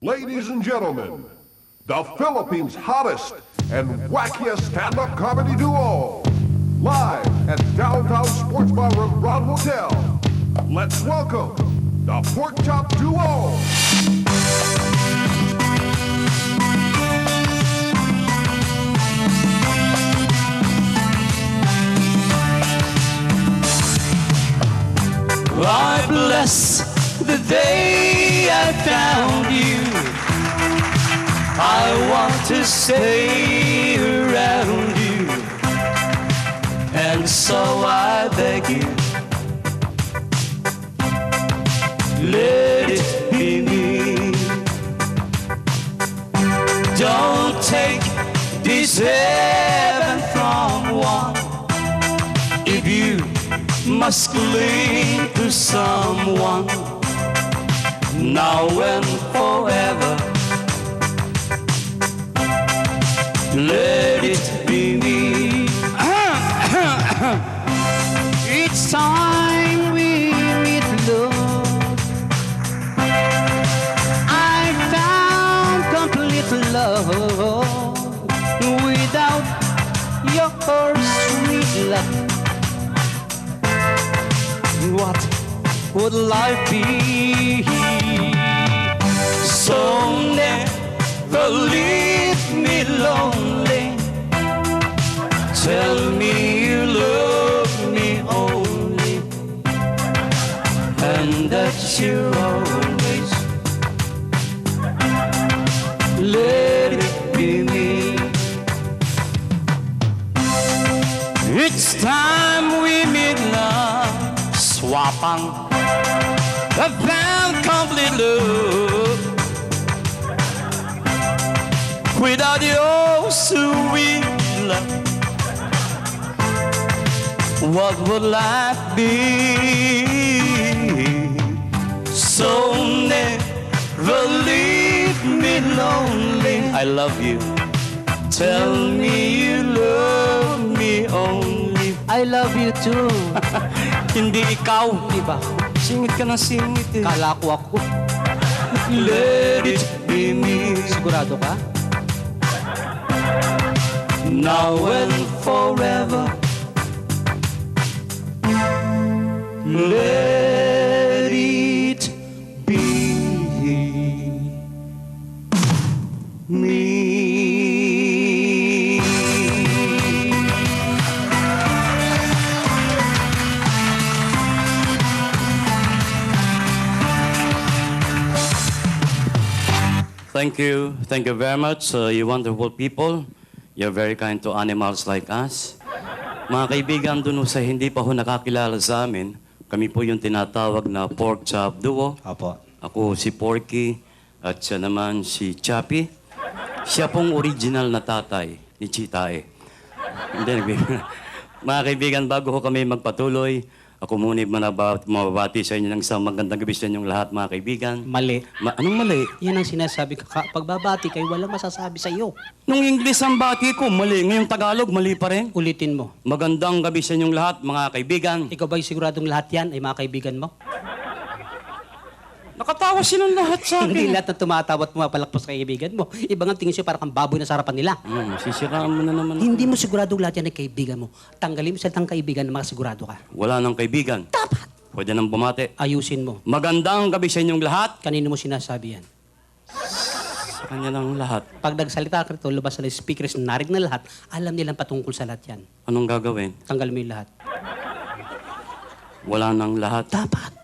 Ladies and gentlemen, the Philippines' hottest and wackiest stand-up comedy duo, live at Downtown Sports Bar and Broad Hotel. Let's welcome the Pork Chop Duo. I bless the day I found you. I want to stay around you, and so I beg you, let it be me. Don't take this heaven from one. If you must cling to someone, now and forever, let it be me. It's time we meet, love. I found complete love without your sweet love. What would life be? So never leave me lonely. Tell me you love me only, and that you always let it be me. It's time we meet now. Swapang the found complete love without your sweet love. What would life be? So never leave me lonely. I love you. Tell me you love me only. I love you too. Hindi ikaw, di ba? Singit ka ng singit eh. Kala ko ako. Let it be me. Sigurado ka? Now and forever, let it be me. Thank you very much, you wonderful people. You're very kind to animals like us. Mga kaibigan, dun sa hindi pa ho nakakilala sa amin, kami po yung tinatawag na Pork Chop Duo. Apo. Ako si Porky at siya naman si Chappy. Siya pong original na tatay ni Chitae. Mga kaibigan, bago ho kami magpatuloy, ako muna mababati sa inyo ng isang magandang gabi sa inyong lahat, mga kaibigan. Mali. Anong mali? Yan ang sinasabi ko. Pagbabati kayo, walang masasabi sa iyo. Nung English ang bati ko, mali. Ngayong Tagalog, mali pa rin. Ulitin mo. Magandang gabi sa inyong lahat, mga kaibigan. Ikaw ba siguradong lahat yan ay mga kaibigan mo? Nakatawa silang lahat sa Hindi akin. lahat na tumatawa at pumapalakpas sa kaibigan mo. Iba nga tingin siya parang kang baboy na sa harapan nila. Sisiraan mo na naman. Hindi mo siguradong lahat yan ay kaibigan mo. Tanggalin mo sa tang kaibigan na makasigurado ka. Wala nang kaibigan. Dapat! Pwede nang bumati. Ayusin mo. Magandang gabi sa inyong lahat. Kanino mo sinasabi yan? Sa kanya lang lahat. Pag nagsalita ka rito, lubas sa speakers, narig na lahat, alam nilang patungkol sa lahat yan. Anong gagawin? Tanggalin mo yung lahat. Wala nang lahat. Dapat!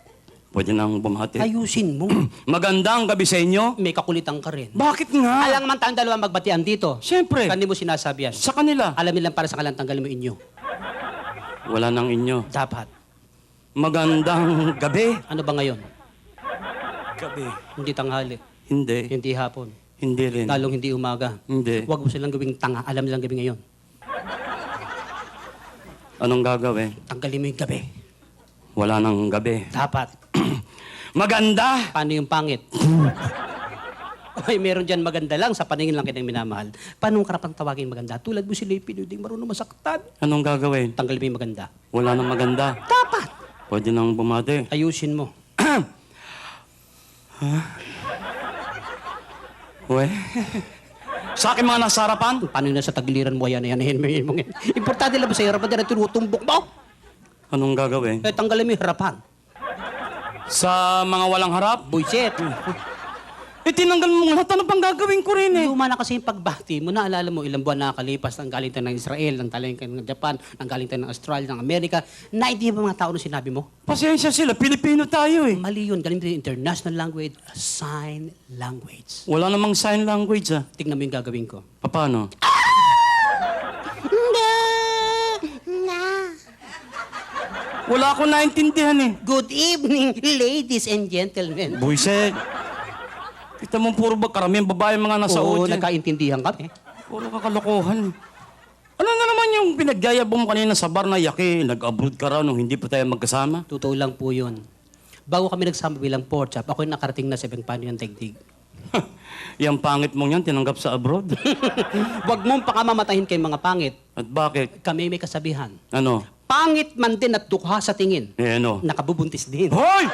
Pwede nang bumati. Ayusin mo. Magandang gabi sa inyo. May kakulitan ka rin. Bakit nga? Alang man tayong dalawa magbatian dito. Siyempre. Kanino mo sinasabi yan? Sa kanila. Alam nilang para sa kalang tanggalin mo inyo. Wala nang inyo. Dapat. Magandang gabi. Ano ba ngayon? Gabi. Hindi tanghali. Hindi. Hindi hapon. Hindi rin. Lalong hindi umaga. Hindi. Huwag mo silang gawing tanga. Alam nilang gabi ngayon. Anong gagawin? Tanggalin mo yung gabi. Wala nang gabi. Dapat. Maganda! Paano yung pangit? Ay, meron dyan maganda lang, sa paningin lang kitang minamahal. Paano karapang tawagin maganda? Tulad mo si Leipin, hindi marunong masaktan. Anong gagawin? Tanggalin mo yung maganda. Wala nang maganda. Dapat! Pwede nang bumati. Ayusin mo. We. Sa akin mga nasa harapan. Paano na sa tagiliran mo yan? Importante lang ba sa harapan dyan na tinutumbok mo? Anong gagawin? Eh, tanggalin mo yung harapan. Sa mga walang harap? Buisit. Eh, tinanggal mo lahat. Ano pang gagawin ko rin eh? Luma na kasi yung pagbati mo. Naalala mo, ilang buwan nakakalipas. Nang galing tayo ng Israel, nang galing tayo ng Japan, nang galing tayo ng Australia, ng Amerika. Naintindihan ba mga tao na sinabi mo? Pasensya sila. Pilipino tayo eh. Mali yun. Galing tayo ng international language, sign language. Wala namang sign language ah. Tignan mo yung gagawin ko. Paano? Wala akong naintindihan eh. Good evening, ladies and gentlemen. Buiset. Kita mo puro ba karamihan babae mga nasa Oo, audience. nagkaintindihan kami. Puro kakalokohan. Ano na naman yung pinagyayabong mo kanina sa bar na yaki, nag-abroad ka raw nung hindi pa tayo magkasama? Totoo lang po yun. Bago kami nagsama bilang pork chop, ako'y nakarating na sa ibang paano yung tegdig. Yang pangit mong yan, tinanggap sa abroad. Huwag mong pakamamatahin kay mga pangit. At bakit? Kami may kasabihan. Ano? Pangit man din at dukha sa tingin. Eh ano? Nakabubuntis din. Hoy!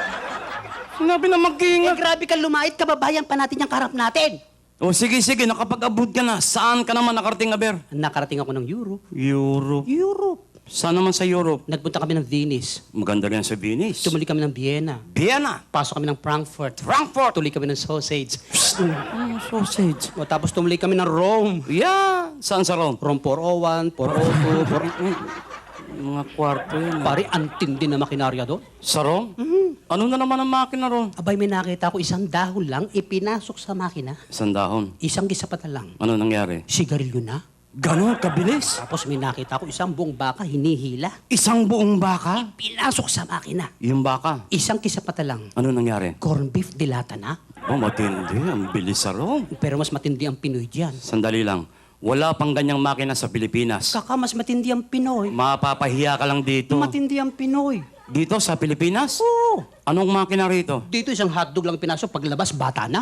Sinabi na Eh, mag-iingat. grabe ka lumait, kababayan pa natin yung karap natin. O sige, nakapag-abroad ka na. Saan ka naman nakarating, Aber? Nakarating ako ng Europe. Europe. Europe. Saan naman sa Europe? Nagpunta kami ng Venice. Maganda rin sa Venice. Tumuli kami ng Vienna. Vienna. Pasok kami ng Frankfurt. Frankfurt. Tuloy kami ng sausage. Sausage. O, tapos tumuli kami ng Rome. Yeah. Saan sa Rome? Rome 401, 402, Mga kwarto yun. Pare, antindi na makinarya doon. Sa Rome? Ano na naman ang makina ron? Abay, may nakita ko isang dahon lang, ipinasok sa makina. Sandahon. Isang gisapatan lang. Ano nangyari? Sigarilyo na. Ganon, kabilis. Tapos may nakita ko isang buong baka, hinihila. Isang buong baka? Pinasok sa makina. Yung baka. Isang kisapatan lang. Ano nangyari? Corn beef dilata na. Oh, matindi. Ang bilis sa Rome. Pero mas matindi ang Pinoy dyan. Sandali lang. Wala pang ganyang makina sa Pilipinas. Kaka, mas matindi ang Pinoy. Mapapahiya ka lang dito. Matindi ang Pinoy. Dito sa Pilipinas? Oo. Anong makina rito? Dito isang hotdog lang pinasok, paglabas, bata na.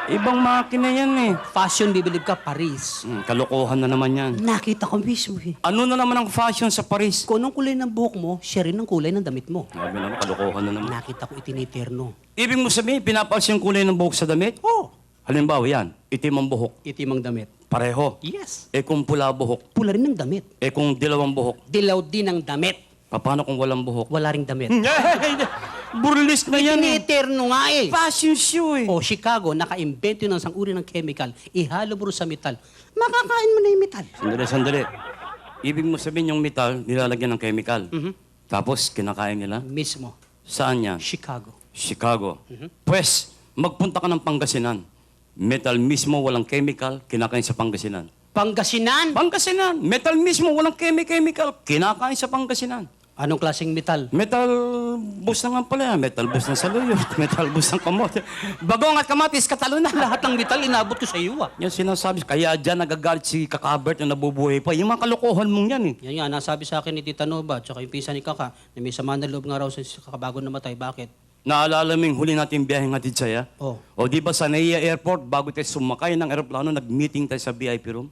Ibang makina yan eh. Fashion, bibilib ka, Paris. Kalokohan na naman yan. Nakita ko mismo eh. Ano na naman ang fashion sa Paris? Kung anong kulay ng buhok mo, siya rin ang kulay ng damit mo. Sabi naman, kalokohan na naman. Nakita ko itiniterno. Ibig mo sabihin, pinapalis yung kulay ng buhok sa damit? Oh, Halimbawa yan, itim ang buhok. itim ang damit. Pareho. Yes. Eh kung pula buhok. Pula rin ang damit. Eh kung dilawang buhok. Dilaw din ang damit. Paano kung walang buhok? Wala ring damit. Burlesque na yan eh. Itiniterno nga eh. Fashion show eh. O Chicago, naka-invento ng isang uri ng chemical, ihalo mo rin sa metal. Makakain mo na yung metal. Sandali. Ibig mo sabihin yung metal, nilalagyan ng chemical. Tapos kinakain nila. Mismo. Saan yan? Chicago. Chicago. Pwes, magpunta ka ng Pangasinan. Metal mismo, walang chemical, kinakain sa Pangasinan. Pangasinan? Pangasinan! Metal mismo, walang chemical, kinakain sa Pangasinan. Anong klaseng metal? Metal bus na nga pala yan. Metal bus ng saluyot. Metal bus ng kamote. Bagong at kamatis, katalo na. Lahat ng metal, inabot ko sa iyo ah. Yan sinasabi. Kaya dyan nagagalit si Kakabert na nabubuhay pa. Yung mga kalokohan mong yan eh. Yan nga, nasabi sa akin ni Tita Nova, tsaka yung pisa ni Kaka, na may sama na loob nga raw sa kakabago namatay. Bakit? Naalala mo yung huli natin biyaheng hatid sa'ya? Oh. O di ba sa NAIA Airport, bago tayo sumakay ng aeroplano, nag-meeting tayo sa VIP room?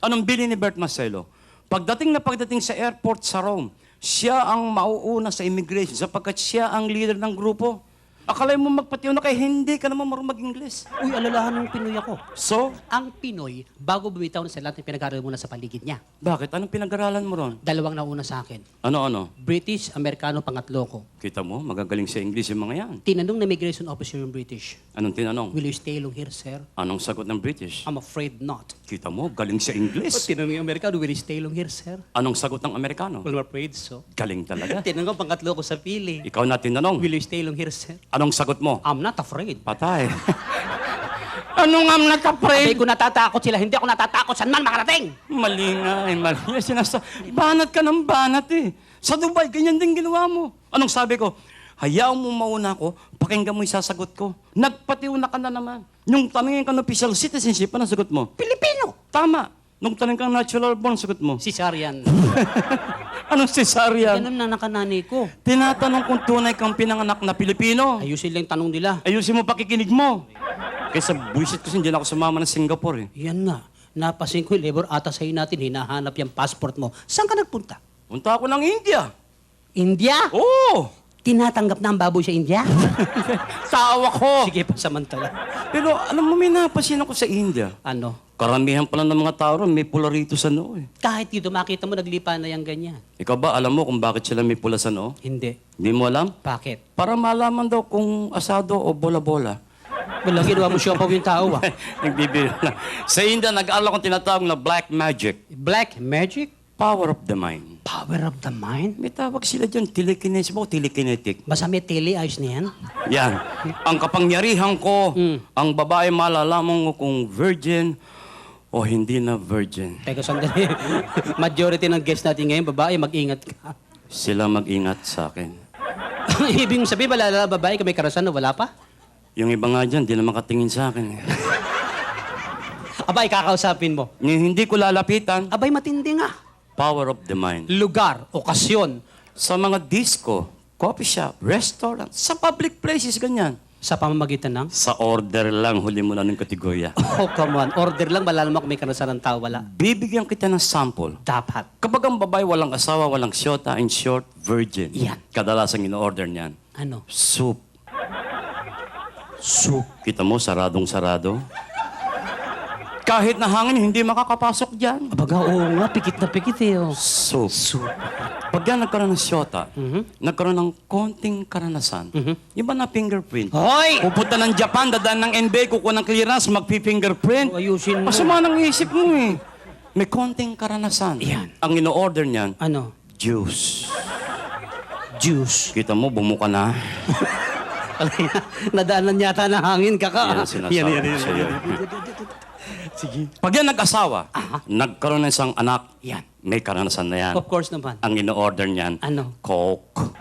Anong bili ni Bert Marcelo? Pagdating sa airport sa Rome, siya ang mauuna sa immigration sapagkat siya ang leader ng grupo. Akala mo magpatiw na kay hindi ka naman marunong mag-Ingles. Uy, alalahan ng Pinoy ako. So, Ang Pinoy, bago bumitaw na sa lahat ng pinag-aaral muna sa paligid niya. bakit? Anong pinag-aralan mo ron? Dalawang nauna sa akin. Ano? British, Amerikano, pangatlo ko. Kita mo, magagaling sa English yung mga yan. Tinanong na immigration officer yung British, Anong tinanong? will you stay long here, sir? Anong sagot ng British? I'm afraid not. Kita mo, galing sa English. Tinanong yung Amerikano, will you stay long here, sir? Anong sagot ng Amerikano? Well, I'm afraid so. Galing talaga. Tinanong ko pangatlo ko sa pili, Ikaw na tinanong. will you stay long here, sir? Anong sagot mo? I'm not afraid. Patay. Anong am Sabi nataprade? ko natatakot sila, hindi ako natatakot. Saan man makarating? Mali nga eh, mali. Banat ka ng banat eh. Sa Dubai, ganyan din ginawa mo. Anong sabi ko? Hayaan mo mauna ako, pakinggan mo yung sasagot ko. Nagpatiw na ka na naman. Yung tanongin ka ng official citizenship, anong sagot mo? Pilipino! Tama. Nung tanong kang natural born, sagot mo. Cesarean. Anong cesarean? Ganun na nakanani ko. Tinatanong kung tunay kang pinanganak na Pilipino. Ayusin lang yung tanong nila. Ayusin mo pakikinig mo. Kaysa buwisit kasi hindi na ako sumama ng Singapore eh. Yan nga. Napasin ko yung labor ata sa'yo natin, hinahanap yung passport mo. Saan ka nagpunta? Punta ako ng India. India? Oo! Tinatanggap na ang baboy sa India? Tawa ko! Sige pa, samantala. Pero alam mo, may napansin ako sa India. Ano? Karamihan pala ng mga tao ron, may pula rito sa noo eh. Kahit dito, makita mo, naglipa na yung ganyan. Ikaw ba, alam mo kung bakit sila may pula sa noo? Hindi. Hindi mo alam? Bakit? Para malaman daw kung asado o bola-bola. Wala, ginawa mo siopaw yung tao, ah. Nagbibiro lang. Sa India, nag-aaral akong tinatawag na black magic. Black magic? Power of the mind. Power of the mind? May tawag sila dyan, telekinesis ba o telekinetic? Basta may tele, ayos na yan. Yan. Ang kapangyarihan ko, ang babae malalaman mo kung virgin o hindi na virgin. Teka, sandali. Majority ng guests natin ngayon, babae, mag-ingat ka. Sila mag-ingat sa akin. Ibig sabihin, malala babae ka may karasan na wala pa? Yung iba nga dyan, di na makatingin sa akin. Abay, kakausapin mo. Hindi ko lalapitan. Abay, matindi nga. Power of the mind. Lugar, okasyon, Sa mga disco, coffee shop, restaurant, sa public places, ganyan. sa pamamagitan ng... Sa order lang, huli mo na ng kategorya. Oh, come on. Order lang, malalaman kung may karasan ng tao, wala. Bibigyan kita ng sample. Dapat. Kapag ang babae walang asawa, walang syota, in short, virgin. Yan. Kadalasan in-order niyan. Ano? Soup. Soup. Kita mo, saradong-sarado. Kahit na hangin, hindi makakapasok dyan. Abaga, oo nga, pikit na pikit eh. Oh. Soup. Soup. Pag yan nagkaroon ng syota, nagkaroon ng konting karanasan, iba na fingerprint. Hoy! Pupunta ng Japan, dadaan ng NBA, kukuha ng clearance, magpi-fingerprint. Oh, ayusin mo. Masama ng isip mo eh. May konting karanasan. Yan. Ang ino-order niyan, Ano? juice. Juice. Kita mo, bumuka na. Nadaanan yata ng hangin, kaka. Yan ang sinasabi ko sa'yo. Sige. Pag yan nag-asawa, nagkaroon ng isang anak, Yan. may karanasan na yan. Of course naman. Ang ino-order niyan, Ano? Coke.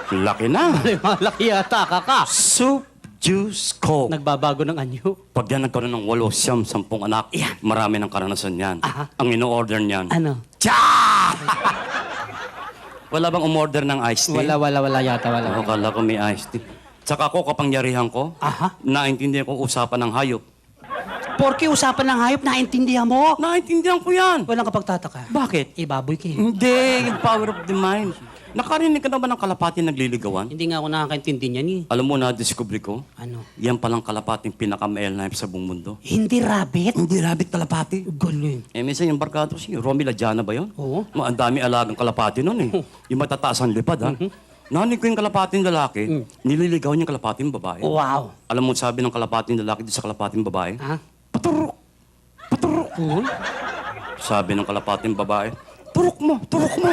Laki na. Malaki yata, kaka. Soup, juice, Coke. Nagbabago ng anyo. Pag yan nagkaroon ng 8, 10 anak, Yan. marami ng karanasan yan. Aha. Ang ino-order niyan, Ano? Cha! Wala bang umorder ng iced tea? Wala yata, wala. Ako, kala ko may iced tea. Tsaka ako, kapangyarihan ko, Aha. naintindihan ko usapan ng hayop. Porke usapan ng hayop, naintindihan mo. Naintindihan ko yan. Walang kapagtataka. Bakit? Ibaboy ka eh. Hindi, yung power of the mind. Nakarinig ka na ba ng kalapati nagliligawan? Hindi nga ako nakakaintindi niyan eh. Alam mo na, discovery ko, Ano? yan palang kalapating pinaka-male knife sa buong mundo. Hindi rabbit? Hindi rabbit kalapati. Galing. Eh, minsan yung barkado si Romy Ladiana ba yun? Oo. Ang dami alagang kalapati nun eh. Yung matataas ang lipad ha. Narinig ko yung kalapating lalaki, nililigaw niya yung kalapating babae. Wow. Alam mo sabi ng kalapating lalaki doon sa kalapating babae? Ha? Paturok! Paturok! Sabi ng kalapating babae, turok mo! Turok mo!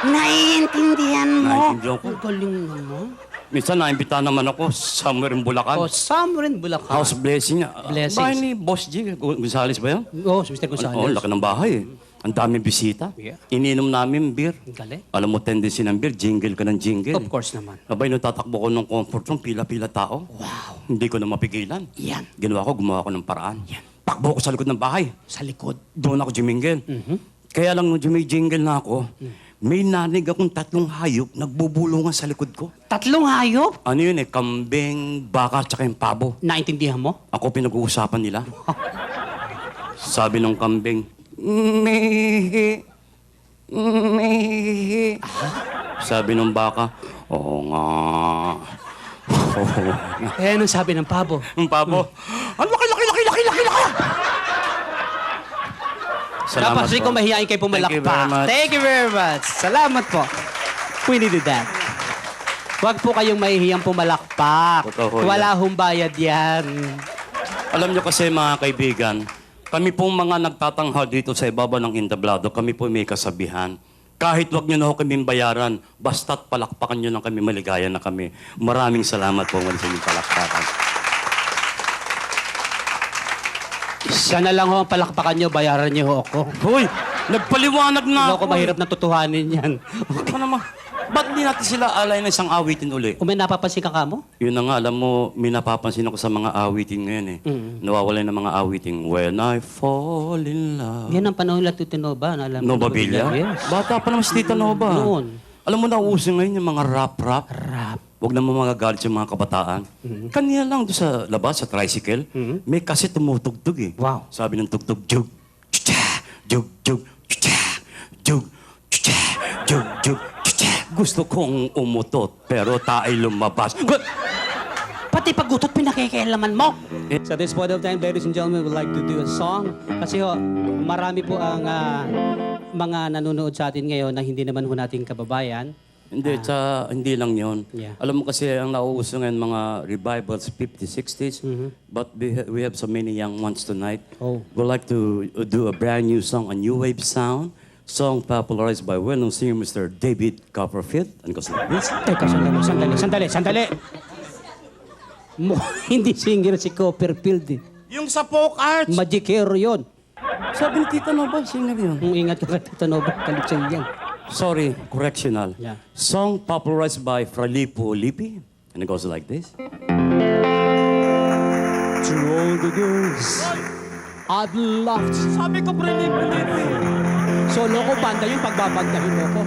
Naiintindihan mo. Naiintindihan ko. Ang galing naman. Minsan naimbita naman ako somewhere in Bulacan. Oh, somewhere in Bulacan. House blessing niya. Blessings. Bahay ni Boss G. Gonzales ba yun? Oh, si Mr. Gonzales. Oo, laki ng bahay eh. Ang daming bisita. Yeah. Ininom namin beer. Ang galing. Alam mo, tendency ng beer, jingle ka ng jingle. Of course naman. Abay, nung tatakbo ko ng comfort room, pila-pila tao. Wow. Hindi ko na mapigilan. Yan. Gumawa ko ng paraan. Yan. Takbo ko sa likod ng bahay. Sa likod. Doon ako jumingil. Kaya lang nung jumijingle na ako, may nanig akong 3 hayop nagbubulungan sa likod ko. 3 hayop? Ano yun eh, kambing, baka, tsaka yung pabo. Naintindihan mo? Ako pinag-uusapan nila. Sabi ng kambing, Mihi. Mihi. Sabi ng baka, oo nga. Eh, anong sabi ng pabo? Yung pabo, ang laki! Salamat Dapat ko po. mahihain kayo Thank you very pumalakpak. much. Thank you very much. Salamat po. We needed that. Huwag po kayong mahihiyang pumalakpak. Totoo yan. Wala hong bayad yan. Alam nyo kasi mga kaibigan, kami pong mga nagtatanghal dito sa ibabaw ng entablado, kami po may kasabihan. Kahit wag nyo na ho kami bayaran, basta't palakpakan nyo lang kami, maligaya na kami. Maraming salamat po sa inyong palakpakan. Sana lang ho ang palakpakan nyo, bayaran nyo ho ako. Hoy! Nagpaliwanag na Hindi ako. ako mahirap na tutuhanin yan. Ano naman? Ba't di natin sila alay ng isang awitin uli? Kung may napapansin ka mo? Yun na nga, alam mo, may napapansin ako sa mga awitin ngayon eh. Nawawala ng mga awiting, When I Fall in Love. Yan ang panahon lang Tinoba. Alam mo, Nova Villa? Yes. Bata pa naman si Tita Nova. Noon. Alam mo na, uso ngayon yung mga rap-rap. Rap. Huwag naman magagalit yung mga kabataan. Kanina lang doon sa labas, sa tricycle, may kasi tumutugtog eh. Wow. Sabi ng tugtog, jug, chucha, jug, jug, chucha, jug, chucha, jug, jug, chucha. Gusto kong umutot, pero tayo lumabas. Pati paggutot pinakikialaman mo. So this point of time, ladies and gentlemen, we'd like to do a song. Kasi ho, marami po ang mga nanonood sa atin ngayon na hindi naman ho nating kababayan. Hindi lang yon. Yeah. Alam mo kasi ang nauuso ngayon mga revivals, 50s, 60s. But we have so many young ones tonight. Oh. We'd like to do a brand new song, a new wave sound. Song popularized by well-known singer Mr. David Copperfield. And goes like this. Teka, sandali. Hindi singer si Copperfield eh. Yung sa folk arts! Magikero yun. Sabi ni Tita Nova, singer yun. Ingat ka kay Tito Nova, kalitsyan yan. Sorry, correctional. Yeah. Song popularized by Fralipo Lippi. And it goes like this. To all the girls I've loved. Sabi ko, Fralipo Lippi. Solo ko banda yung pagbabandahin mo ko.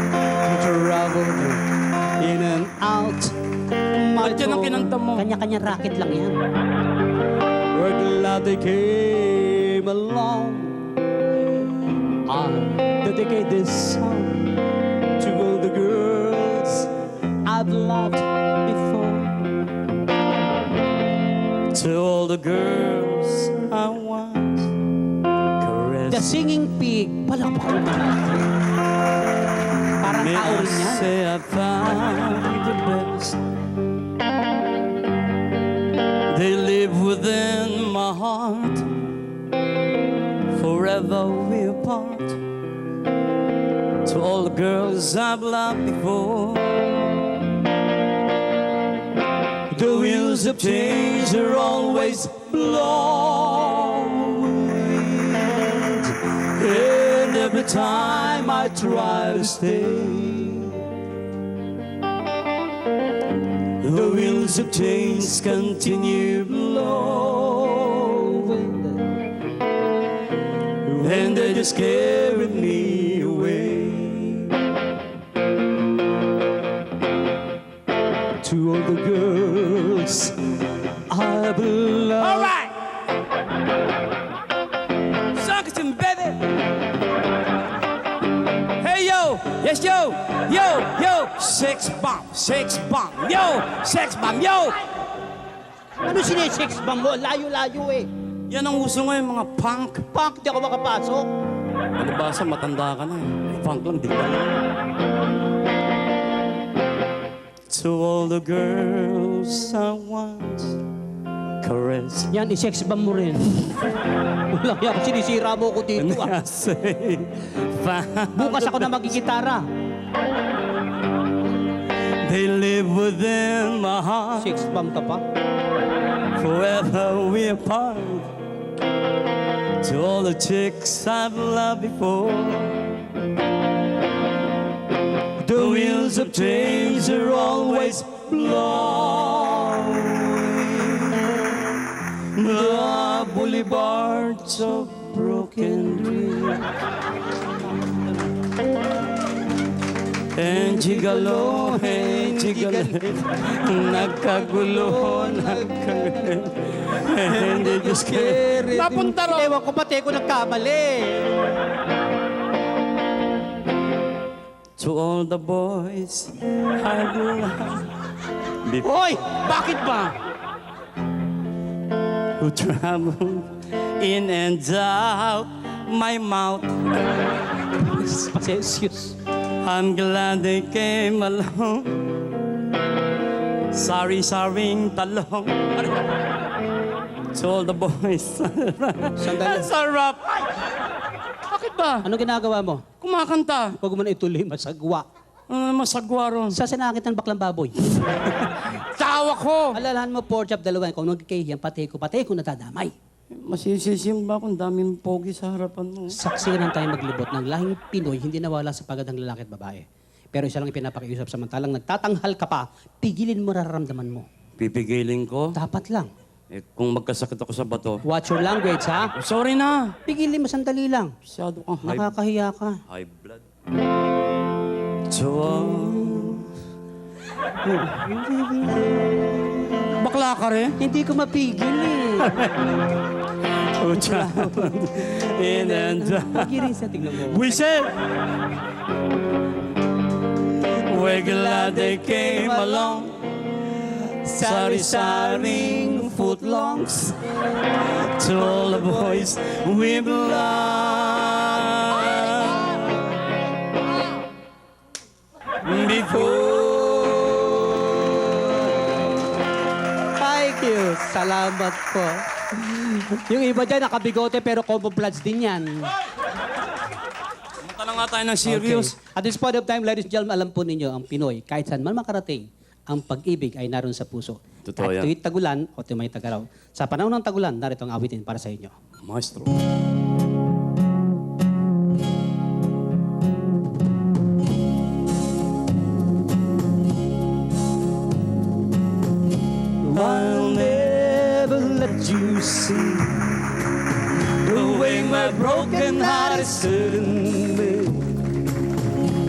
Travel in and out. Ba't yan ang kinanta mo? Kanya-kanya racket lang yan. We're glad they came along. I dedicate this song to all the girls I've loved before. To all the girls I once caressed. The Singing Pig. Palakpakan mo natin. Parang May tao I rin yan. say I found the best. They live within my heart. Forever we apart. To all the girls I've loved before. The wheels of change are always blowing. And every time I try to stay, the wheels of change continue blowing, and they just carry me away. To all the girls I've loved. All right, suck it to me, baby. Hey yo, yes yo, sex bomb, yo, sex bomb, yo. Ano sinesex ba mo? Layo-layo eh. Yan ang uso ngayon, mga punk. Punk, di ako makapasok. Ano ba sa matanda ka na eh? Punk lang, di ba? To all the girls I once caressed. Yan, i-sex ba mo rin? Walang yan, sinisira mo ko dito And ah. I say, Bukas ako na magigitara. they live within my heart. Sex bomb ka pa? Forever we apart. To all the chicks I've loved before. The wheels of change are always blowing. The boulevards of broken dreams. And gigalo, nagkagulo, and they just can't. Napunta ro. Ewan ko pati ko nagkamali. To all the boys I love Hoy, bakit ba? who travel in and out my mouth. Pasensiyos. I'm glad they came along. Sorry-saring talong. To all the boys. Sandali. Ang sarap. Bakit ba? Ano ginagawa mo? Kumakanta. Huwag mo na ituloy, masagwa. Ano masagwa ron? Sa sinakit ng baklang baboy. Tawa ko. Alalahan mo, pork chop, dalawa. Kung nagkikahiyan, pati ko natadamay. Masisisim ba kung daming pogi sa harapan mo? Saksi na tayo maglibot ng lahing Pinoy, hindi nawala sa pagandang lalaki at babae. Pero isa lang ipinapakiusap, samantalang nagtatanghal ka pa, pigilin mo nararamdaman mo. Pipigilin ko. Dapat lang. Kung magkasakit ako sa bato. Watch your language, ha? Sorry na. Pigilin mo, sandali lang. Masyado kang high, Nakakahiya ka. high blood. So, bakla ka rin? Hindi ko mapigil eh. Pucha. In and out. Pagirin sa tignan mo. We said, we're glad they came along. Sari-saring footlongs to all the boys we belong. Thank you. Salamat po. Yung iba dyan, nakabigote pero combo bloods din yan. Punta na nga tayo ng serious. Okay. At this point of time, ladies and gentlemen, alam po ninyo, ang Pinoy, kahit saan man makarating, ang pag-ibig ay naroon sa puso. Totoo Kahit yan. tuwid tagulan o tumay tagaraw. Sa panahon ng tagulan, narito ang awitin para sa inyo. Maestro. I'll never let you see the way my broken heart is hurting me.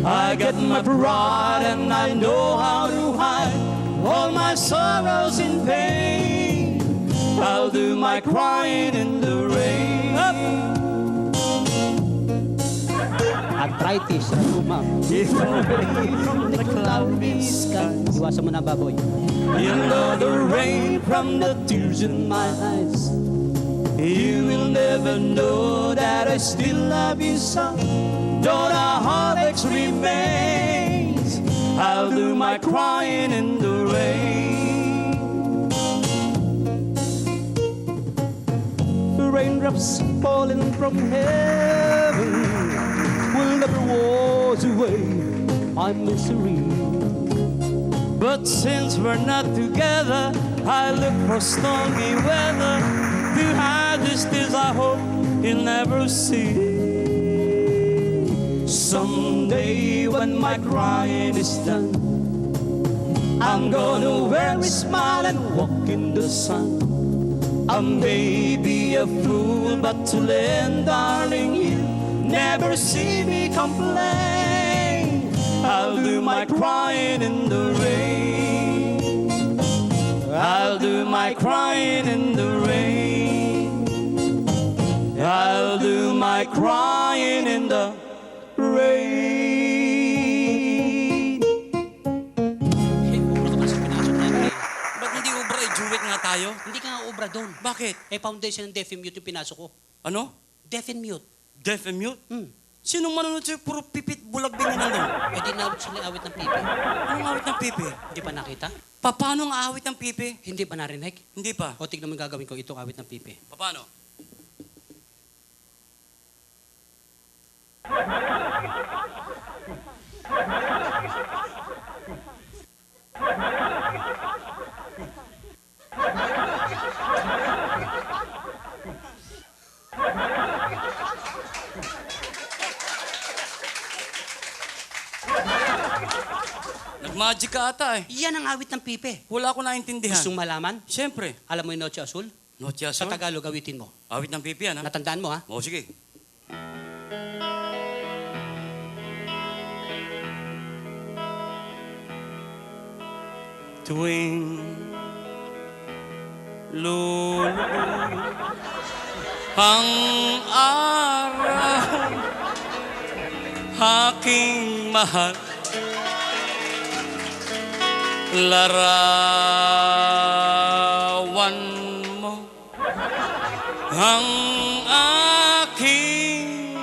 I got my pride and I know how to hide all my sorrows in pain. I'll do my crying in the rain. Arthritis, rumam. If away from the cloudy sky, Iwasan mo na, baboy. you know the rain from the tears in my eyes. You will never know that I still love you, son. Though the heartaches remains, I'll do my crying in the rain. The raindrops falling from heaven will never wash away my misery. But since we're not together, I look for stormy weather to hide these tears I hope you'll never see. Someday when my crying is done, I'm gonna wear a smile and walk in the sun. I may be a fool, but till then, darling, you never see me complain. I'll do my crying in the rain. I'll do my crying in the rain. I'll do my crying in the rain. Ubra ka pa sa pinasok namin. Ba't hindi ubra? Juwet nga tayo. Hindi ka nga ubra doon. Bakit? Foundation ng Deaf and Mute yung pinasok ko. Ano? Deaf and Mute. Deaf and mute? Hmm. Sinong manunod sa'yo? Puro pipit, bulag din yun nandun. Eh di nawit sila awit ng pipi. Anong awit ng pipi? Hindi pa nakita? Paano ang awit ng pipi? Hindi pa narinig? Hindi pa. O tignan mo yung gagawin ko, itong awit ng pipi. Paano? Nag-magic ka ata eh. Yan ang awit ng pipi. Wala ko naintindihan. Gustong malaman? Siyempre. Alam mo yung Noche Azul? Noche Sa Azul. Tagalog, awitin mo. Awit ng pipi yan ha? Natandaan mo, ha? O sige. Tuwing lulubog ang araw, aking mahal, larawan mo ang aking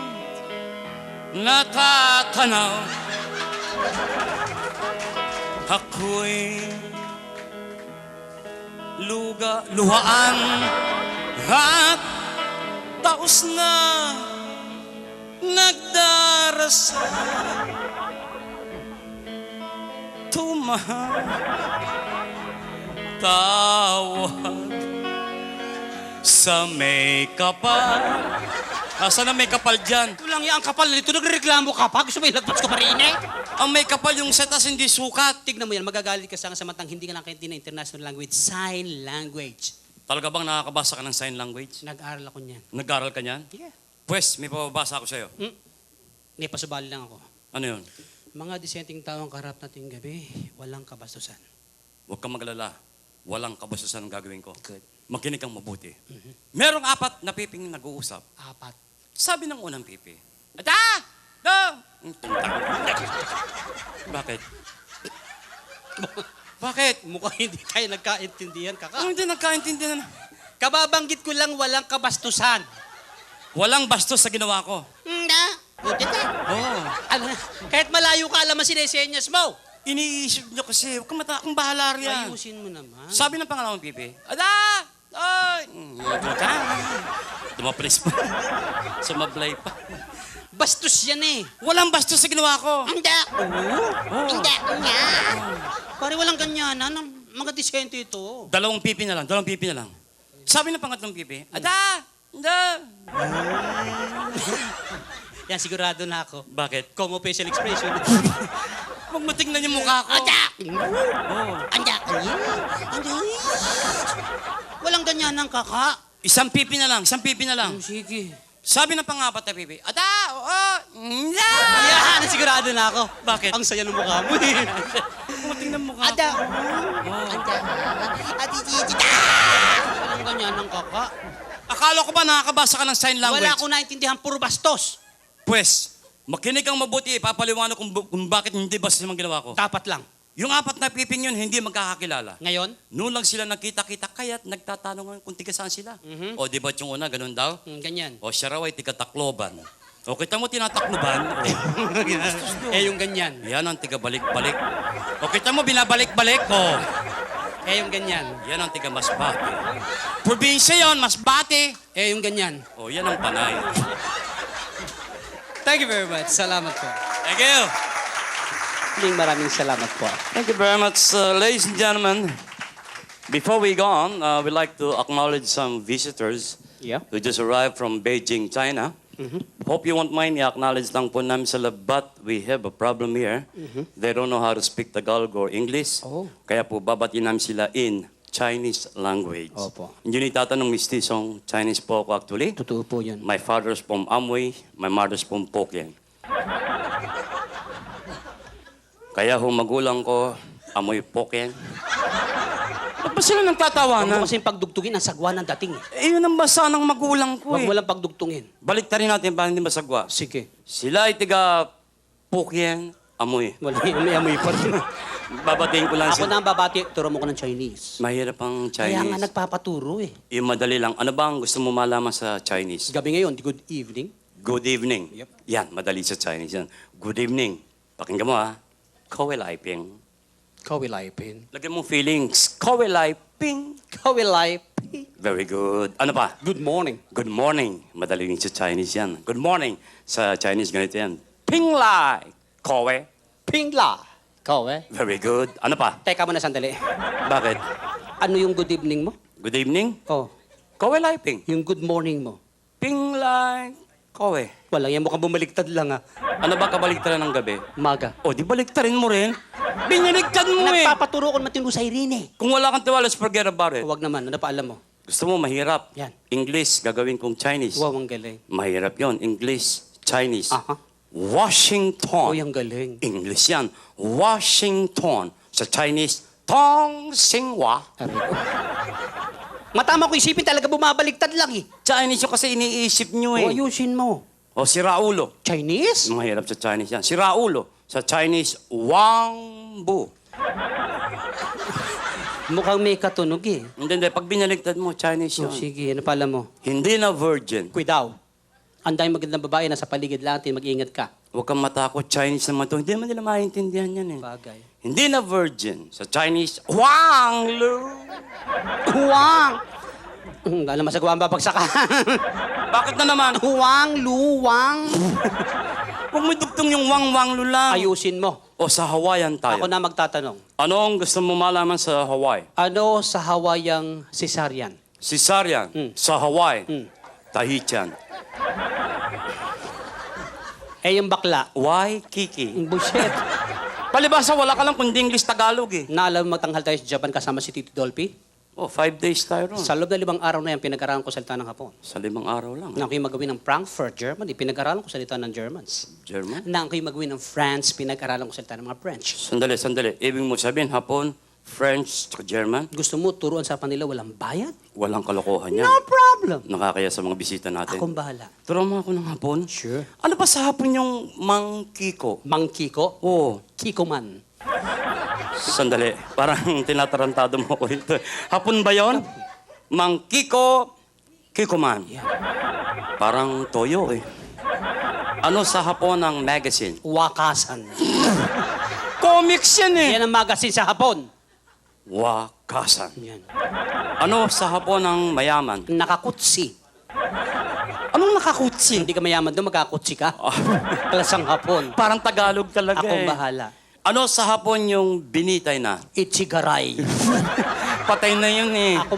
natatanaw. Ako'y luhaan at taos na nagdarasal. Tawag sa may kapal. Asan ang may kapal dyan? Ito lang yan, ang kapal nito. Nagreklamo ka pa? Gusto mo ilagpas ko pa rin, eh? Ang may kapal yung setas hindi sukat. Tignan mo yan, magagalit ka sa samatang hindi ka nakaintindi ng international language. Sign language. Talaga bang nakakabasa ka ng sign language? Nag-aral ako niyan. Nag-aral ka niyan? Yeah. Pwes, may pababasa ako sa'yo. Hindi, pasubali lang ako. Ano yun? Mga disenteng taong karap nating gabi, walang kabastusan. Huwag kang maglala. Walang kabastusan ang gagawin ko. Good. Makinig kang mabuti. Merong 4 na piping nag-uusap. 4. Sabi ng unang pipi, Ada! Dong! Bakit? mo. Bakit? Mukhang hindi tayo nagkaintindihan, kaka. Hindi nagkaintindihan. Kababanggit ko lang walang kabastusan. Walang bastos sa ginawa ko. Na? Buti ka. Oo. Ano, kahit malayo ka, alam mo sinesenyas mo. Iniisip nyo kasi, huwag kang bahala riyan. Ayusin mo naman. Sabi ng pangalawang pipi, Ada! Ay! Dumaplis pa. Sumablay pa. Bastos yan eh. Walang bastos sa ginawa ko. Hindi. Hindi nga. Pare walang ganyan. Ano, mga disente ito. Dalawang pipi na lang. Sabi ng pangatlong pipi, Ada! Ada! Yan, sigurado na ako. Bakit? Como facial expression. Huwag mo tingnan yung mukha ko. Anda! Oo. Anda! Walang ganyan ng kaka. Isang pipi na lang. Sige. Sabi ng pangapat na pipi, Ada! Oo! Ada! Yan, sigurado na ako. Bakit? Ang saya ng mukha mo eh. Huwag mo tingnan yung mukha ko. Ada! Anda! Walang ganyan ng kaka. Akala ko ba nakakabasa ka ng sign language? Wala akong naintindihan, puro bastos. Pwes, makinig kang mabuti. Ipapaliwanag kung bakit hindi bastos yung ginawa ko. Dapat lang. Yung apat na piping yun, hindi magkakakilala. Ngayon? Noon lang sila nagkita-kita, kaya't nagtatanong kung tiga saan sila. O di ba't yung una, ganun daw? Ganyan. O siya raw ay tiga Tacloban. O kita mo tinatakloban, Yung ganyan. yan ang tiga balik-balik. O kita mo binabalik-balik, Yung ganyan. yan ang tiga Masbate. Probinsya yon, Masbate. Yung ganyan. O yan ang Panay. Thank you very much. Salamat po. Thank you. Maraming salamat po. Thank you very much, ladies and gentlemen. Before we go on, we'd like to acknowledge some visitors Yeah. who just arrived from Beijing, China. Hope you won't mind i-acknowledge lang po namin sila, but we have a problem here. They don't know how to speak Tagalog or English. Oh. Kaya po babatiin namin sila in Chinese language. Opo. Yun yung tatanong mistisong Chinese po ako actually. Totoo po yun. My father's from Amway, my mother's from Pokien. Kaya ho magulang ko, amoy Pokien. Ba't ba sila Huwag nagtatawanan? mo kasing pagdugtungin ang sagwa ng dating. Eh, yun ang basa ng magulang ko Huwag eh. mo lang pagdugtungin. Balik ta rin natin para hindi masagwa. Sige. Sila ay tiga Pokien, amoy. Wala yung amoy pa rin. Babatiin ko lang Ako na ang babati, turo mo ko ng Chinese. Mahirap ang Kaya nga Chinese. nagpapaturo eh. Yung madali lang. Ano ba ang gusto mo malaman sa Chinese? Gabi ngayon, good evening. Good evening. Yep. Yan, madali sa Chinese yan. Good evening. Pakinggan mo ha. Kowe lai ping. Kawilay pin. Lagyan mo feelings. Kowe lai ping. Kawilay pin. Very good. Ano pa? Good morning. Good morning. Madali rin sa Chinese yan. Good morning. Sa Chinese ganito yan. Ping lai. Kowe. Pingla. Kawe. Very good. Ano pa? Teka muna sandali. Bakit? Ano yung good evening mo? Good evening. Oh, Kowe lai ping. yung good morning mo. Ping lai. Kowe. Wala, yan mukhang bumaliktad lang ah. Ano ba kabaliktaran ng gabi? Maga. O, di baliktarin mo rin. Biniligtad mo eh. Nagpapaturo ko matino sa Irene. Kung wala kang tiwala, let's forget about it. Huwag naman, ano pa alam mo? Gusto mo mahirap? Yan. English, gagawin kong Chinese. Wow, ang galing. Mahirap yon. English, Chinese. Aha. Washington. Uy, ang galing. English yan. Washington. Sa Chinese, Tong Xinhua. Aray ko. Matama ko isipin talaga bumabaliktad lang eh. Chinese yung kasi iniisip nyo O, eh. ayusin mo. O, si Raulo. Chinese? Mahirap sa Chinese yan. Si Raulo. Sa Chinese, Wang Bu. Mukhang may katunog eh. Hindi. Pag binaligtad mo, Chinese So, yun. sige, ano pala mo? Hindi na virgin. Kuidaw. Ang daming magandang babae nasa paligid natin, mag-ingat ka. Huwag kang matakot. Chinese naman to. Hindi naman nila maintindihan yan eh. Bagay. Hindi na virgin. Sa Chinese, Wang Lu. Huwang! Alam, masagawa ang babagsakan. Bakit na naman? Huwang, luwang. Huwag mo dugtong yung Wang Lu lang. Ayusin mo. O sa Hawaiian tayo. Ako na magtatanong. Ano ang gusto mo malaman sa Hawaii? Ano sa Hawaiiang cesarean? Cesarean. Sa Hawaii. Mm. Tahitian. Yung bakla. Why, Kiki? Bullshit. Palibasa, wala ka lang kundi English Tagalog eh. Naalam mo magtanghal tayo sa Japan kasama si Tito Dolphy? Oh, 5 days tayo ron. Sa loob na 5 araw na yan, pinag-aralan ko salita ng Hapon. Sa 5 araw lang. Na ako'y magawin ng Frankfurt, Germany, pinag-aralan ko salita ng Germans. German? Na ako'y magawin ng France, pinag-aralan ko salita ng mga French. Sandali. Ibig mo sabihin, Hapon, French, German, Gusto mo turuan sa kanila walang bayad? walang kalokohan yan. No problem. Nakakaya sa mga bisita natin. Akong bahala. Turo mo ako ng Hapon. Sure. Ano ba sa Hapon yung Mang Kiko? Mang Kiko? Oo. Kiko man. Sandali, parang tinatarantado mo ko rito. Hapon ba yon? Mang Kiko, Kiko Man. Parang toyo eh. Ano sa hapon ng magazine? Wakasan. Comics yan eh. Yan ang magazine sa Hapon. Wakasan. Yan. Ano sa hapon ng mayaman? Nakakutsi. Anong nakakutsi? Hindi ka mayaman doon, magkakutsi ka. Klasang Hapon. Parang Tagalog talaga Akong eh. bahala. Ano sa hapon yung binitay na? Ichigaray. Patay na yun eh. Ako...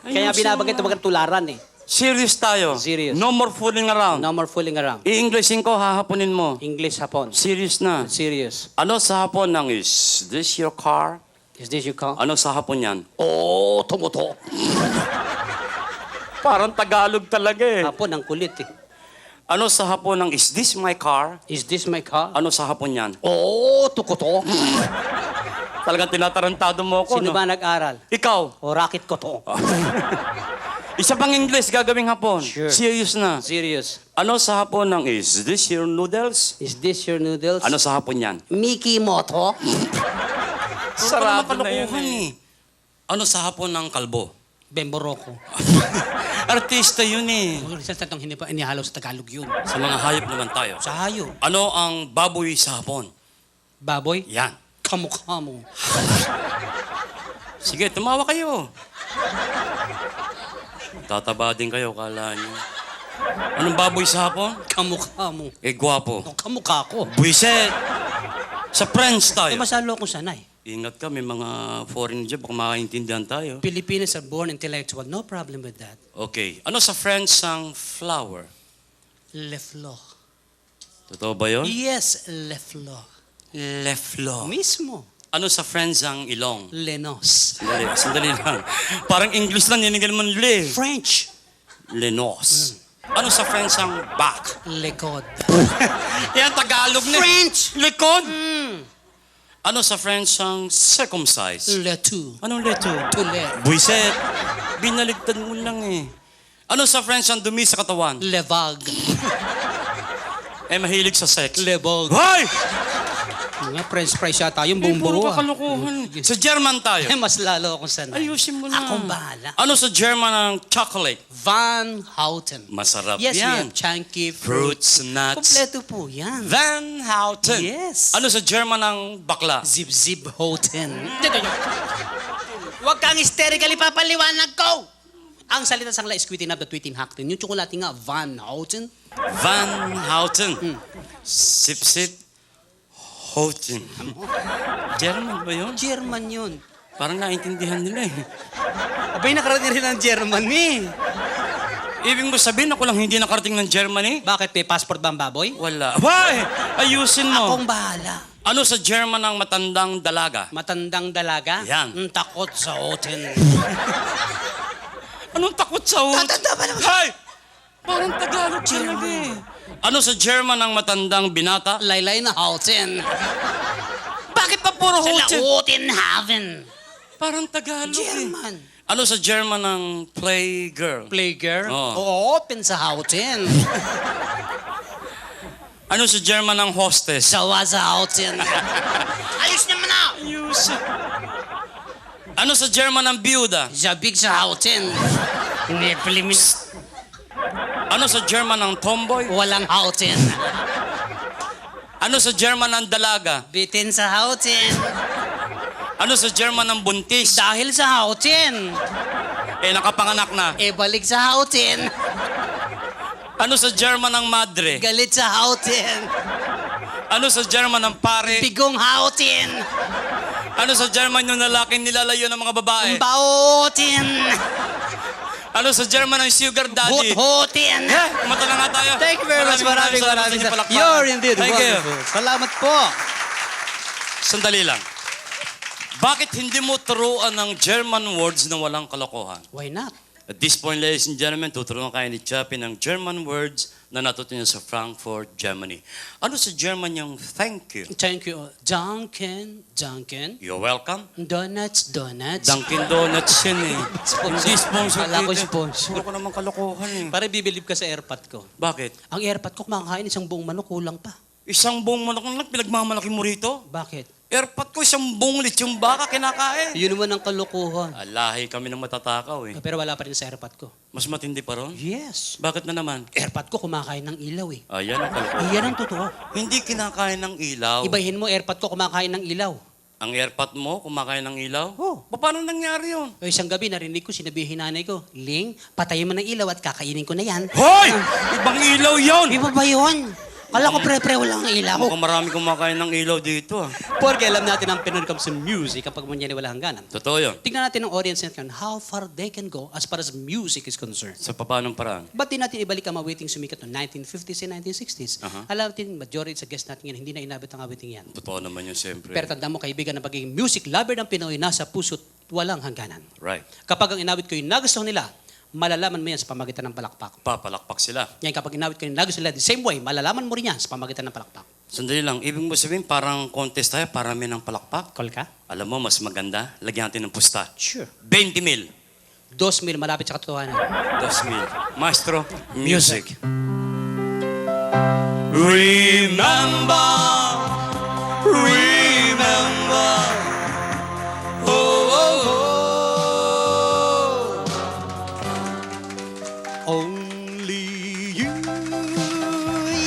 Kaya binabanggit ito tularan eh. Serious tayo. Serious. No more fooling around. No more fooling around. I-Englishin ko, hahaponin mo. English Hapon. Serious na. Serious. Ano sa hapon ng is this your car? Is this your call? Ano sa hapon yan? Oh, tumuto. Parang Tagalog talaga eh. Hapon, ang kulit eh. Ano sa hapon ng is this my car? Is this my car? Ano sa hapon yan? Oh, tukuto. Talagang tinatarantado mo ako, Sino no? ba nag-aral? Ikaw. O racket ko to. Isa pang English gagawing hapon. Sure. Serious na. Serious. Ano sa hapon ng is this your noodles? Is this your noodles? Ano sa hapon yan? Mickey Moto? Sarado na yun eh. Ano sa hapon ng kalbo? Bemboroko. Artista yun eh. Sa tatong hindi pa inihalo sa Tagalog yun. Sa mga hayop naman tayo. Sa hayo. Ano ang baboy sa hapon? Baboy? Yan. Kamukha mo. Sige, tumawa kayo. Tataba din kayo, kala nyo. Anong baboy sa hapon? Kamukha mo. Eh, gwapo. O, kamukha ko. Buiset! Sa French Eh, tayo. masalo akong sanay. Ingat ka, may mga foreign job, baka makaintindihan tayo. Filipinos are born intellectual. No problem with that. Okay. Ano sa French ang flower? Le fleur. Totoo ba yun? Yes, le fleur. Le fleur. Mismo. Ano sa French ang ilong? Lenos. Sandali lang. Parang English lang, ninigal mo le. French. Lenos. Ano sa French ang back? Lekod. Yan, Tagalog na. French. Likod. Ano sa French ang circumcise? Le tout. Anong leto? Tule. Buiset. Binaligtad mo lang eh. Ano sa French ang dumi sa katawan? Le vague. Eh, mahilig sa sex. Le vogue. Hoy! Nga, French fries yata yung Eh, buong puro buro. kakalukuhan. Sa German tayo. Eh, mas lalo akong sanay. Ayusin mo na. Akong bahala. Ano sa German ang chocolate? Van Houten. Masarap Yes, we yan. have chunky Fruits, nuts. Kompleto po yan. Van Houten. Yes. Ano sa German ang bakla? Zip-zip Houten. Huwag kang hysterically papaliwanag ko! Ang salita sang la is quitting up the tweeting hackten. Yung tsokolate nga, Van Houten. Van Houten. Sip-sip. Houten. German ba yun? German yun. Parang naintindihan nila eh. Abay, nakarating rin ng German eh. Ibig mo sabihin ako lang hindi nakarating ng Germany? Bakit? May passport ba ang baboy? Wala. Why? Ayusin mo. Akong bahala. Ano sa German ang matandang dalaga? Matandang dalaga? Yan. Ang takot sa Houten. Anong takot sa hotel? Tatanda ba naman? Hay! Parang Tagalog talaga eh. Ano sa German ang matandang binata? Laylay na Houten. Bakit pa puro Sila hotel? Hotenhaven. Parang Tagalog eh. German. Ano sa German ang playgirl? Playgirl? Oo. Open sa Houten. Ano sa German ang hostess? Sawa sa Houten. Ayos naman na! Ayus. Ano sa German ang biyuda? Zabig sa Houten. Neplimis. Ano sa German ang tomboy? Walang Houten. Ano sa German ang dalaga? Bitin sa Houten. Ano sa German ang buntis? Dahil sa Houten. Eh, nakapanganak na. E balik sa Houten. Ano sa German ang madre? Galit sa Houten. Ano sa German ang pare? Bigong Houten. Ano sa German yung lalaking nilalayo ng mga babae? Bautin. Ano sa German ang sugar daddy? Hut-hutin. Eh, kumata na nga tayo. Thank you very much. Maraming salamat sa inyong palakpakan. You're indeed Thank you. wonderful. Salamat po. Sandali lang. Bakit hindi mo turuan ng German words na walang kalokohan? Why not? At this point, ladies and gentlemen, tuturuan kayo ni Chappie ng German words na natuto niya sa Frankfurt, Germany. Ano sa German yung thank you? Thank you. Dunkin. Dunkin. You're welcome. Donuts. Donuts. Dunkin' Donuts yun eh. Hindi sponsor Kala ko dito. sponsor. Puro ko naman kalokohan eh. Para bibilib ka sa airpot ko. Bakit? Ang airpot ko kumakain isang buong manok, kulang pa. Isang buong manok lang pinagmamalaki mo rito? Bakit? Airpot ko, isang buong lechong baka kinakain. Yun naman ang kalokohan. Alahi kami ng matatakaw eh. Pero wala pa rin sa AirPod ko. Mas matindi pa ron? Yes. Bakit na naman? AirPod ko kumakain ng ilaw eh. Ayan ang kalokohan. Iyan ang totoo. Hindi kinakain ng ilaw. Ibahin mo, AirPod ko kumakain ng ilaw. Ang airpot mo, kumakain ng ilaw? Oh. Paano nangyari yun? O isang gabi, narinig ko, sinabihin nanay ko, Ling, patayin mo ng ilaw at kakainin ko na yan. Hoy! Ibang ilaw yun! Iba ba yun? Kala ko pre-pre walang ilaw. Mukhang marami kumakain ng ilaw dito ah. Porque alam natin ang when it comes to music kapag manyan wala hangganan. Totoo yun. Tignan natin ang audience natin how far they can go as far as music is concerned. Sa papanong paraan? Ba't di natin ibalik ang awiting sumikat noong 1950s and 1960s? Aha. Alam natin, majority sa guest natin yan, hindi na inabot ang awiting yan. Totoo naman yun siyempre. Pero tanda mo, kaibigan, na pagiging music lover ng Pinoy nasa puso't walang hangganan. Right. Kapag ang inawit ko yung nagustuhan nila, malalaman mo yan sa pamagitan ng palakpak. Papalakpak sila. Yan, kapag inawit ko yung nagustuhan nila, the same way, malalaman mo rin yan sa pamagitan ng palakpak. Sandali lang, ibig mo sabihin parang contest tayo, parami ng palakpak. Call ka? Alam mo, mas maganda, lagyan natin ng pusta. Sure. 20,000. 2,000 malapit sa katotohanan. 2,000. Maestro, music. Remember, remember, oh, oh, oh. Only you,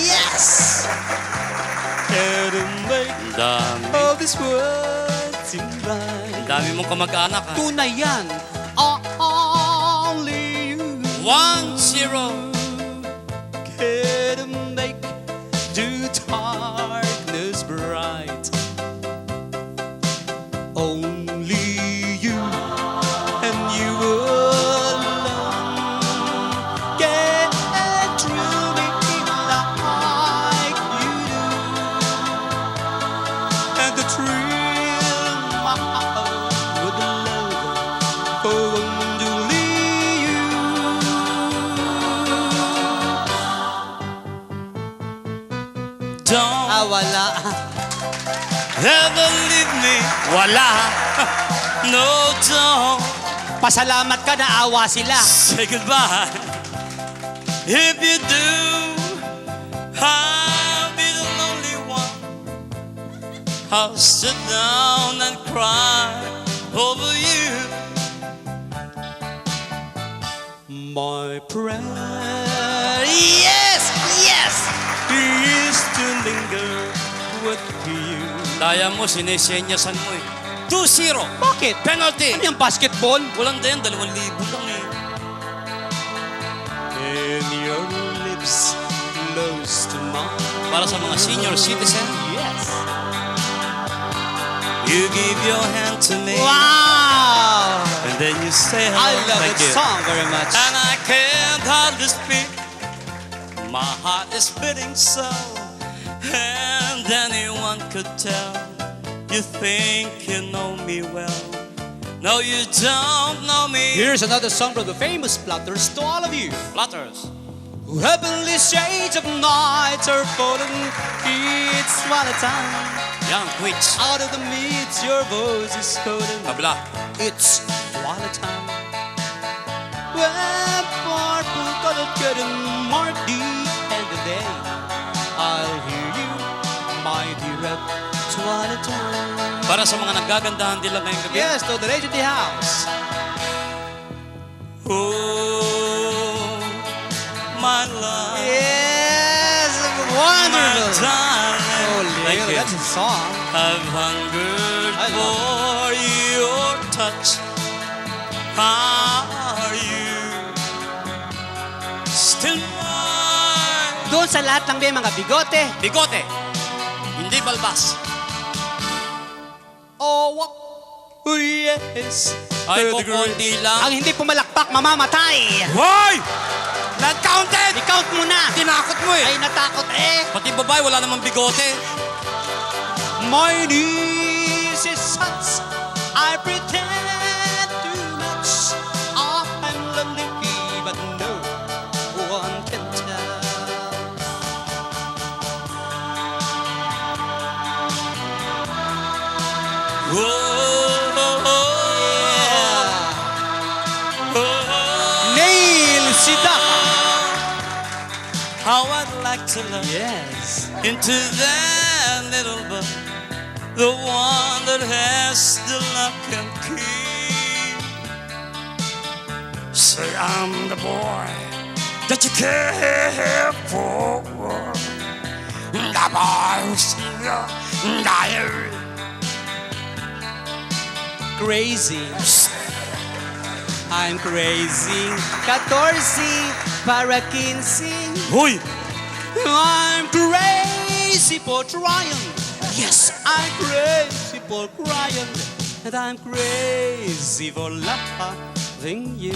yes, can make Dami. all this world seem right. Dami mong kamag-anak ha. Tunay yan. Only you 1-0. can make the darkness bright. Only you and you alone can truly like you do. And the thrill my heart would love only you. Don't Wala. ever leave me. Wala. No, don't Pasalamat ka na awa sila. say goodbye. If you do, I'll be the lonely one. I'll sit down and cry over you. My prayer, yes, yes, is to linger with you. Daya mo, sinesenyasan mo eh. 2-0. Bakit? Penalty. Ano yung basketball? Walang din, 2,000 lang eh. And your lips close to mine. Para sa mga senior citizen, Yes. you give your hand to me. Wow! And then you say hello. I love Thank that you. song very much. And I can't hardly speak. My heart is beating so. And anyone could tell. You think you know me well. No, you don't know me. Here's another song from the famous Platters to all of you. Flutters. Heavenly shades of night are falling. It's twilight time. Yan, quits. Out of the midst, your voice is calling. Kabla. It's twilight time. When purple colored curtain mark the end of the day, I'll hear you, my dear, at twilight time. Para sa mga nagagandahan din lang ngayong gabi. Yes, to the ladies in the house. Oh, my love. Yes, My wonderful. darling. Oh, Thank Leo, you. that's a song. I've hungered I love for your touch. Are you still mine? Doon sa lahat ng may mga bigote. Bigote, hindi balbas. Oh, oh yes. Ay, To the great- kukunti lang. Ang hindi pumalakpak, mamamatay. Hoy! Not counted! I-count mo na. Tinakot mo eh. Ay, natakot eh. Pati babae, wala namang bigote. My knees is such, I pretend too much. I'm lonely, but no one can tell. Oh, oh, oh, Yeah. oh. Nail sida. How I'd like to look Yes. into that little book the one that has the lock and key. Say I'm the boy that you care for. The boy who's dying. Crazy. I'm crazy. 14 para 15. Hoy! I'm crazy for trying. Yes, I'm crazy for crying. And I'm crazy for loving you.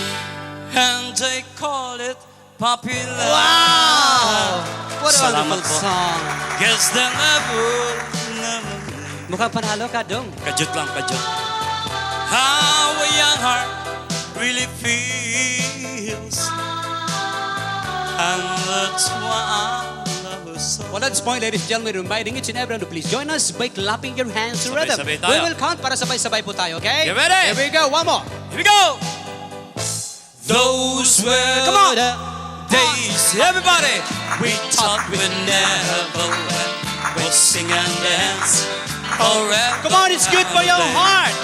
And they call it popular. Wow! What a Salamat wonderful po. song. Guess the level. Mukhang panalo ka, Dong. Kajut lang, kajut. How a young heart really feels. And that's why I love her so. Well, at this point, ladies and gentlemen, reminding each and everyone to please join us by clapping your hands to rhythm. Sabay-sabay tayo. We will count para sabay-sabay po tayo, okay? Get ready. Here we go. One more. Here we go! Those were Come on. the days, everybody! We thought we'd never let. We'll sing and dance forever. Come on, it's good for your heart.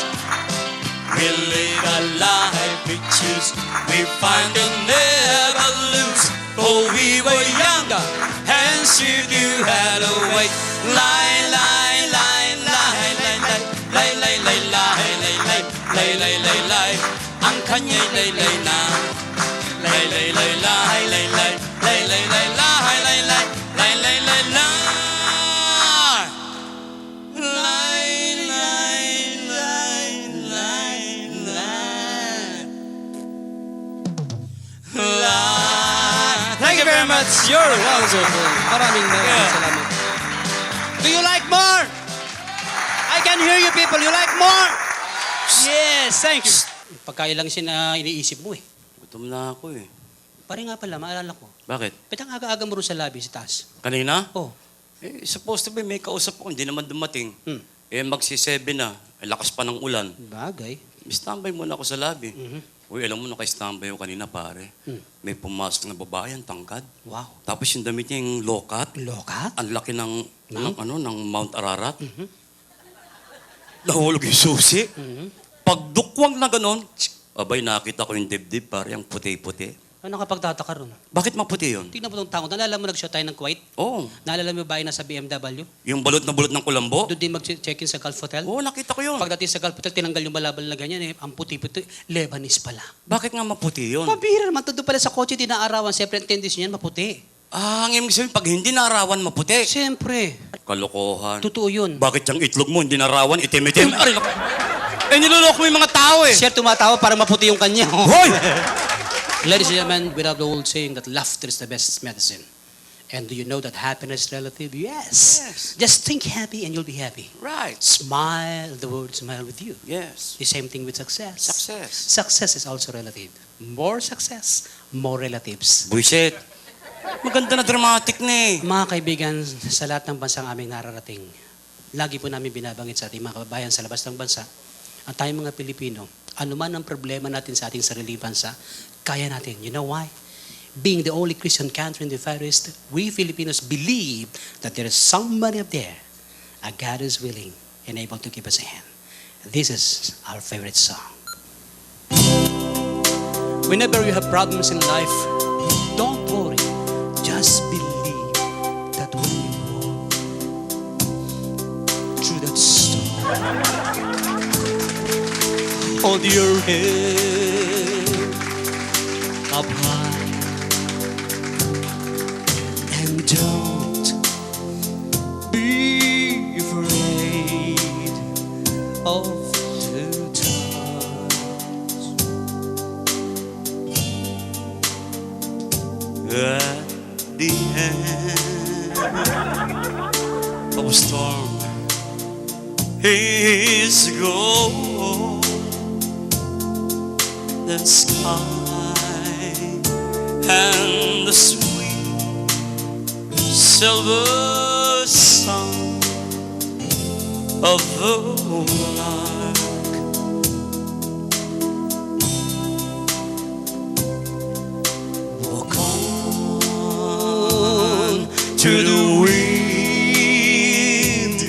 We live a life we choose. We find we'll never lose. Oh, we were younger, and sure you had a way. Lie, lie, lie, lie, lie, lie, lie, lie, lie, lie, lie, lie, lie, lie, lie. Ang kanya'y lay, lay na. Lay, lay, lay, lay, lay, lay, lay, lay, lay, lay, lay, lay, lay, lay, lay, lay. Lay, lay, lay, lay, lay. Lay. Thank you very much. You're wonderful. Maraming salamat. Do you like more? I can hear you people. You like more? Yes, thank you. Pagkain lang siya iniisip mo eh. Gutom na ako eh. Pare nga pala, maalala ko. Bakit? Ba't ang aga-aga mo rin sa lobby sa taas? Kanina? Oh. Eh, supposed to be may kausap ko, hindi naman dumating. Hmm. Eh, magsi-7 na. Eh, lakas pa ng ulan. Bagay. Standby muna ako sa lobby. Mhm. Uy, alam mo, naka-standby ako kanina, pare. May pumasok na babae, ang tangkad. Wow. Tapos yung damit niya yung low-cut. Lokat? Ang laki ng Mount Ararat. Nahulog yung susi. Pagdukwang na ganon, abay, nakita ko yung dibdib, pare, ang puti-puti. Ano nakapagtataka ron? Bakit maputi yun? Tingnan mo itong tao. Naalala mo nag-show tayo ng Kuwait? Oo. Naalala mo ba yung nasa BMW? Yung balot na balot ng kulambo? Doon din mag-check-in sa Gulf Hotel? Oo, nakita ko yun. Pagdating sa Gulf Hotel, tinanggal yung balabal na ganyan eh. Ang puti-puti, Lebanese pala. Bakit nga maputi yun? Pabira naman, todo pala sa kotse, dinaarawan. Siyempre, ang tendency niyan, maputi. Ah, ang ibig sabihin, pag hindi narawan, maputi. Siyempre, Kalokohan. totoo yun. Bakit yung itlog mo, hindi narawan, itim-itim? Aray, naku. Eh, niloloko mo yung mga tao eh. Siya tumatawa para maputi yung kanya. Hoy! Ladies and gentlemen, we have the old saying that laughter is the best medicine. And do you know that happiness is relative? Yes. Just think happy and you'll be happy. Right. Smile, the world smile with you. Yes. The same thing with success. Success. Success is also relative. More success, more relatives. Buisit. Maganda na dramatic na eh. Mga kaibigan, sa lahat ng bansang aming nararating, lagi po namin binabangit sa ating mga kababayan sa labas ng bansa, at tayong mga Pilipino, anuman ang problema natin sa ating sariling bansa, kaya natin. You know why? Being the only Christian country in the Far East, we Filipinos believe that there is somebody up there, a God is willing and able to give us a hand. This is our favorite song. Whenever you have problems in life, don't worry. Just believe that when you walk through that storm, hold your head up high and don't be afraid of the times. At the end of a storm is gold. The sky and the sweet silver song of the lark. Walk on to the wind,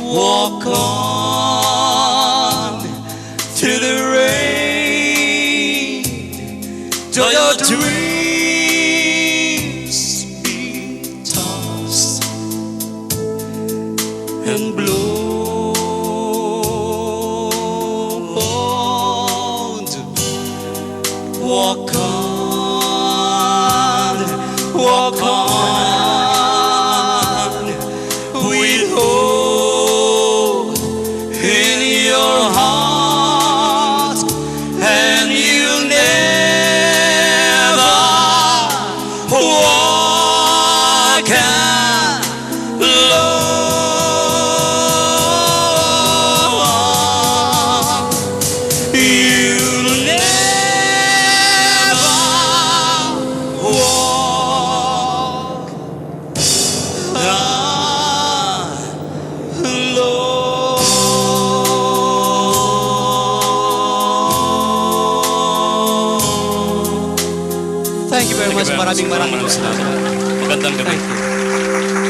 walk walk on to the rain, till your dreams be tossed and blown. Walk on, walk on, with hope in your heart, and you'll never walk alone. You'll never walk alone. Thank you very much. Maraming Maraming salamat. Magandang gabi. Thank you.